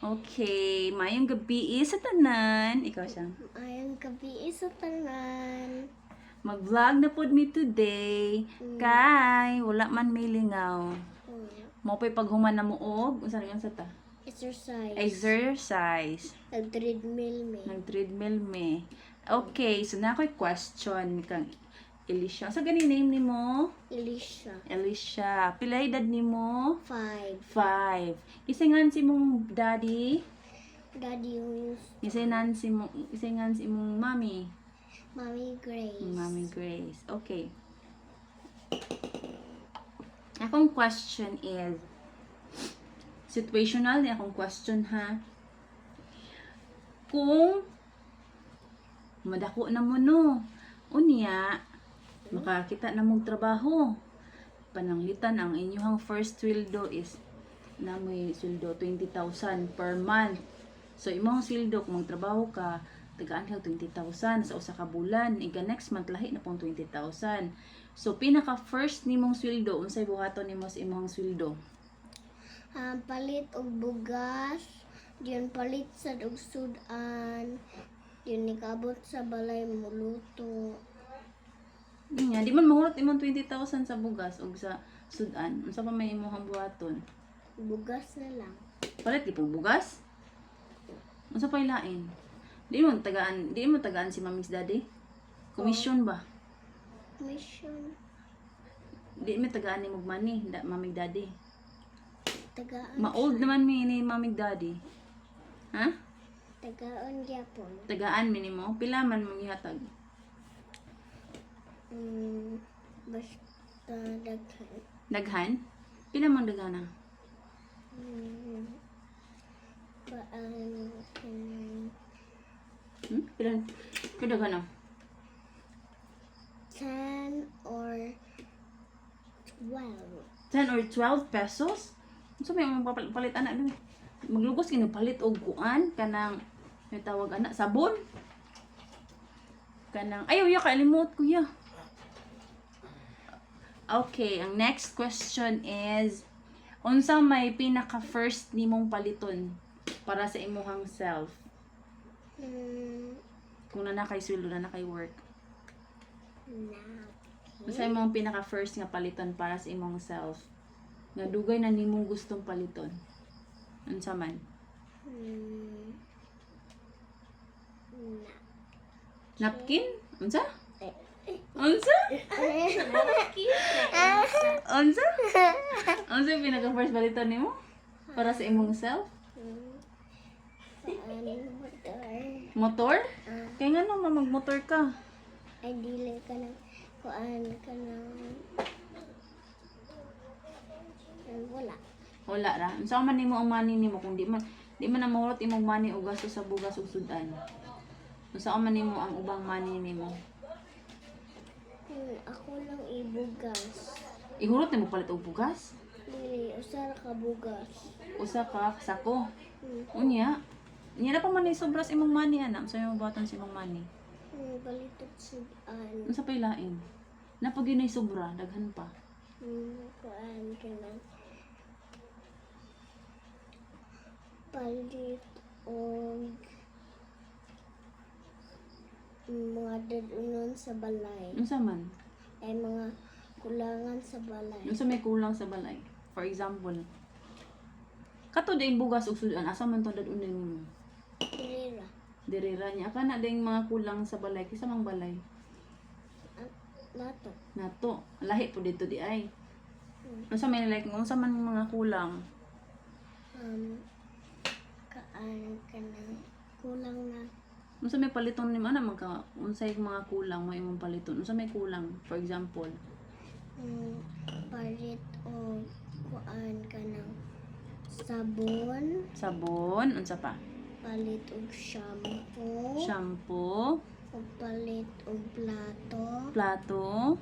Okay, mayong gabi sa tanan. Ikaw siya. Ayang gabi sa tanan. Mag-vlog na pod mi today. Kay wala man may lingaw. Mo pa'y paghuman na muog. Unsa sa ta? Exercise. Exercise. Nag-treadmill me. Nag-treadmill me. Okay, so na ako'y question kang Elisha. Sa gani name ni mo? Elisha. Elisha. Pila edad ni mo? 5. 5. Isingan si mong daddy? Daddy use Isingan si mong mommy? Mommy Grace. Mommy Grace. Okay. Akong question is situational ni akong question ha. Kung madako na mo no, unya makakita na mong trabaho. Pananglitan ang inyong first sweldo is na may sweldo 20,000 per month. So imong sweldo kung magtrabaho ka, tagaan ka 20,000 sa usa ka bulan, iga next month lahi na pong 20,000. So pinaka first nimong sweldo, unsay buhaton nimo sa imong sweldo? Palit og bugas. Diyon palit sa og sudan. Diyon nikabot sa balay muluto. Nya, di man mahurot imong 20,000 sa bugas o sa sudan. Unsa pa may imong buhaton? Bugas na lang. Palit gipong bugas? Unsa pa ilain? Di mo tagaan si Mami's Daddy? Commission ba? Mission. Di mo tagaan ni mong money, Mami's Daddy. Tagaan. Ma-old naman mi ni Mami's Daddy. Ha? Tagaan gyapon. Tagaan mi nimo. Pila man mong ihatag? Basta daghan. Daghan? Pila man dagana? Paano kanang Pila dagana? 10 or 12. 10 or 12 pesos? Unsa may mong palit anak dun? Maglugos kini palit og kuan kanang may tawag anak sabon. Kanang ayaw ya kalimot kuya. Okay, ang next question is unsa may pinaka first nimong paliton para sa imong self? Kung na kay sweldo na kay work. Unsa imong pinaka first nga paliton para sa imong self? Nga dugay na nimong gustong paliton. Unsa man? Napkin? Unsa? Unsa? Unsa? Unsa yung pinaka first paliton nimo? Para sa imong self? Motor? Kaya nga naman magmotor ka. Ay dili ka ng kuan ka ng wala. Wala ra. Unsa man nimo ang money nimo kung di man na mahurot imong money o gasto sa bugas ug sudan. Unsa man nimo ang ubang money nimo? Ako lang ibugas. Ihurot nimo palit og bugas? Dili usa ra ka bugas. Usa ka sako. Unya, niya na pa man ni sobra sa imong money anak. So imong buhaton sa imong money. Balitot sudan. Unsa pa ilain? Napag yun ay sobra, daghan pa. Kuan ka ng palit og mga dadunon sa balay. Unsa man? Ay mga kulangan sa balay. Unsa may kulang sa balay? For example, kato ding bugas ug sudan, asa man to dadunon nimo? Dirira. Dirira niya kana ding mga kulang sa balay, kisa mang balay. Nato. Nato, lahi po dito di ay. Unsa may unsa man mga kulang? Kaan ka ng kulang na Unsa may paliton nimo ana magka unsay mga kulang mo imong paliton? Unsa may kulang? For example, palit o kuan ka ng sabon, sabon, unsa pa? palit og shampoo, Shampoo, o palit og plato, plato,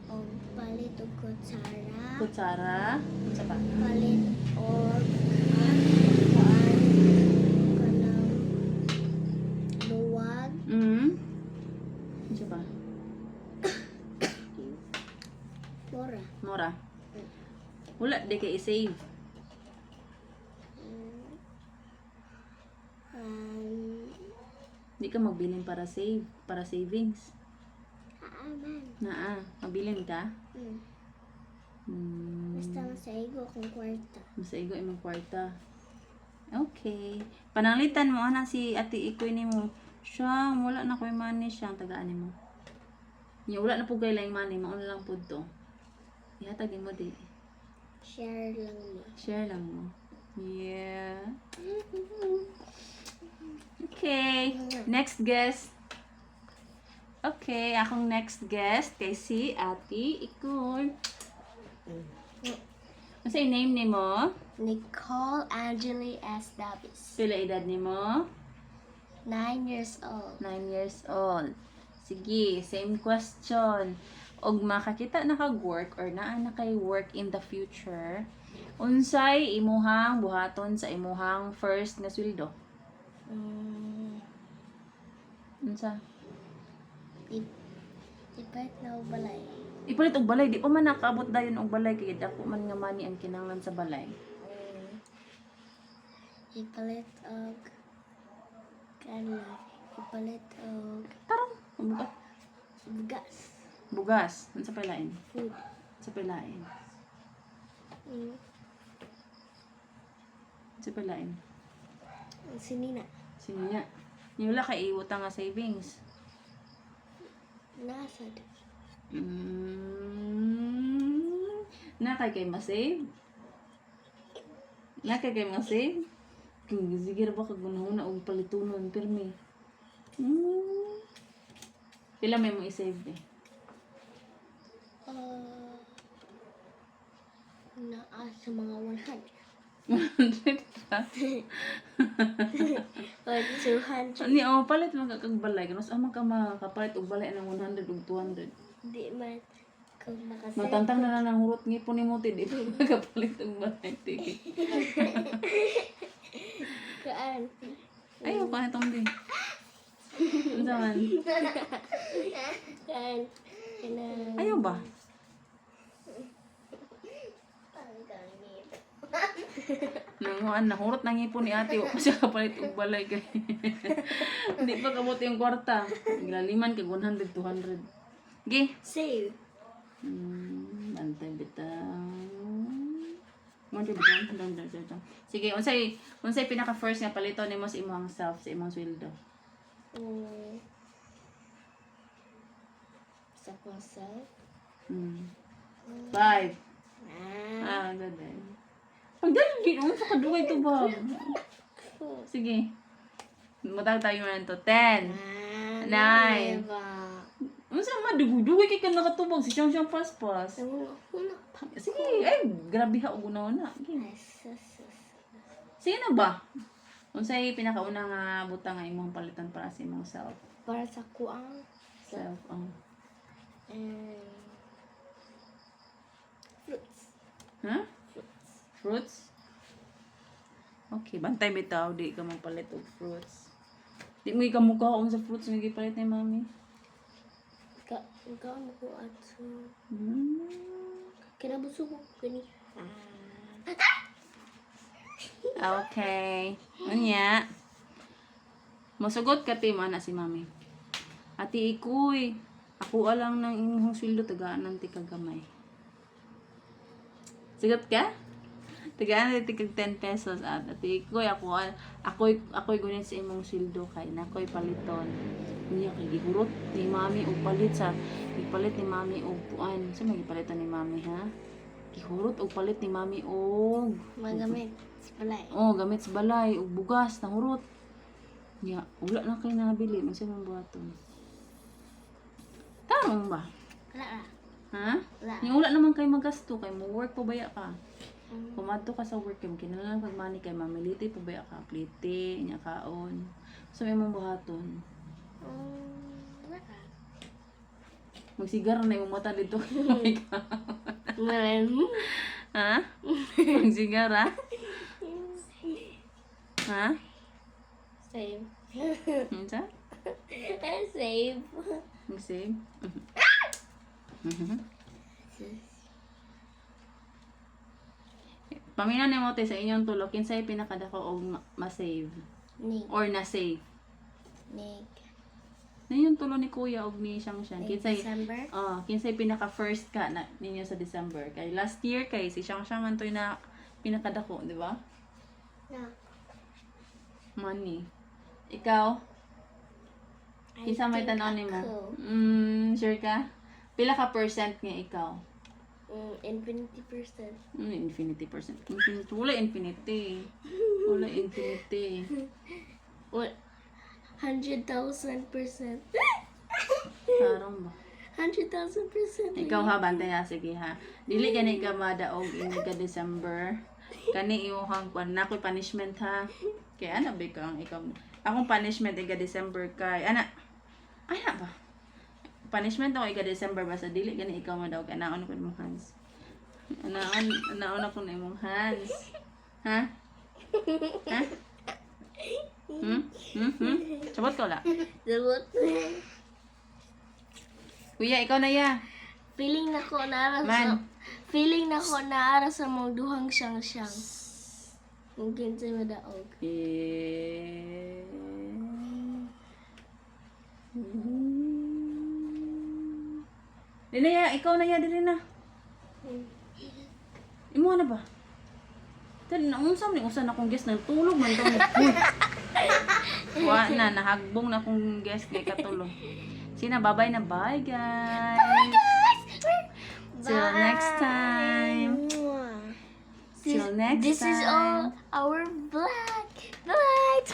o palit og kutsara, kutsara, unsa pa? palit og kuan ka ng luwag, Unsa pa? mura. Mura. Wala di kay i-save. Di ka magbilin para para savings. Aman. Mabilin ka? Basta masaigo akong kwarta. Masaigo imong kwarta. Okay. Pananglitan mo ana si Ate Ikoy nimo. Siya, wala na ko'y money siya, tagaan nimo. Nya wala na po gay laing money, mauna lang pud to. Ihatag mo di. Share lang mo. Share lang mo. Yeah. Okay. Next guest. Okay, akong next guest kay si Ate Ikoy. Ano yung name ni mo? Nicole Angeli S. Davis. Pila edad ni mo? 9 years old. 9 years old. Sige, same question. Og makakita na kag-work or naa na kay work in the future, unsay imuhang buhaton sa imuhang first nga sweldo? Unsa? Ipalit na ako balay. Ipalit og balay, di pa man nakaabot dayon og balay kay dako man nga money ang kinahanglan sa balay. Ipalit og ipalit og Tarong, bugas. bugas. Bugas, unsa pa lain? Food. Unsa pa lain? Unsa pa lain? Sinina. Sino nga? Ni wala kay iutang nga savings. Nasad. Nakay kay masave? Nakay kay masave? Kung sige ba kag una og palitunon pirmi. Pila may mo i-save eh? Naa sa mga 100. 100 pa. Or 200. Ni palit man kag balay kanus amang ka makapalit og balay ng 100 ug 200. Di man kung makasave. Matantang na nang hurot ngipon ni mo ti di pa makapalit og balay tigi. Kaan. Ayaw pa itong din. Unsa man? Kaan. Ayaw ba? Nanguan na hurot nang ipon ni ate wa pa siya kapalit og balay kay. Hindi pa kabuti yung kwarta. Gilaliman kag 100 200. Gi. Save. Bantay bitaw. Bantay bitaw. Sige, unsay pinaka first nga palito nimo sa imong self sa imong sweldo? Sa konsel. 5. Gaday. Ang dali, sa kadugay to ba? Sige. Matag tayo na to. 10. 9. Unsa madugudugay kay ka nakatubog si siyang paspas. Sige, ay grabe ha og una-una. Sige na ba? Unsay pinakauna nga butang nga imong palitan para sa imong self? Para sa kuang Self, fruits. Huh? Fruits? Okay, bantay bitaw, di ka magpalit og fruits. Di mo ikamukhaon sa fruits nga gipalit ni mami. Ikaw mo ko at so. Kinabusog ko gani. Okay. Unya. Masugot ka ti mana si mami. Ati Ikoy, ako alang nang imong sweldo tagaan ti kagamay. Sigot ka? Tagaan ti kag 10 pesos at ati Ikoy ako'y gunit sa imong sweldo kay nakoy paliton. Unya kay gihurot ni mami og palit ni mami og puan. Sa magipalitan ni mami ha? Gihurot og palit ni mami og Magamit sa balay. gamit sa balay og bugas na hurot. Nya, wala na kay nabili, unsa man buhaton? Tarong ba? Wala na. Ha? Wala. Nya wala naman kay magasto kay mo work pa baya ka. Pumadto ka sa work kay kinahanglan kag money kay mamiliti pa baya ka, plite, nya kaon. So may mong buhaton. Wala na. Magsigar na imong mata dito. Malam. Ha? Magsigar ha? Ha? Save. Unsa? Save. Mag-save? Pamina ni mo sa inyong tulo, kinsay pinakadako og ma-save Ni. or na-save? Nig. Na yung tulo ni Kuya og ni Shangshan. Kinsay December? kinsay pinaka first ka na ninyo sa December. Kay last year kay si Shangshan man toy na pinakadako, di ba? No. Money. Ikaw? Kinsa may tanaw nimo? Sure ka? Pila ka percent nga ikaw? Infinity percent. Infinity percent. Infinity. Wala infinity. Wala infinity. 100,000%. Parang ba? 100,000%. Ikaw ha, bantay ha. Sige ha. Dili gani ka madaog ini ka December. Kani imuhang kwan na ko'y punishment ha. Kaya ano ba ka ang ikaw? Akong punishment iga December kay ana. Ana ba? Punishment ako iga December basta dili gani ikaw madaog kay naon ko imong hands. Naon ako na imong hands. Ha? Ha? Sabot ko la. Sabot. Kuya, ikaw na ya. Feeling na ko naara Man. sa mong duhang siyang. Mungkin sa madaog. Dili na ya, ikaw na ya, dili na. Imo na ba? Dali na, unsam ni usan akong guest tulog man to. Wa na, nahagbong na akong guest kay katulog. Sina, bye-bye na. Bye, guys. Till next time. Till next This is all time. our vlog. Bye.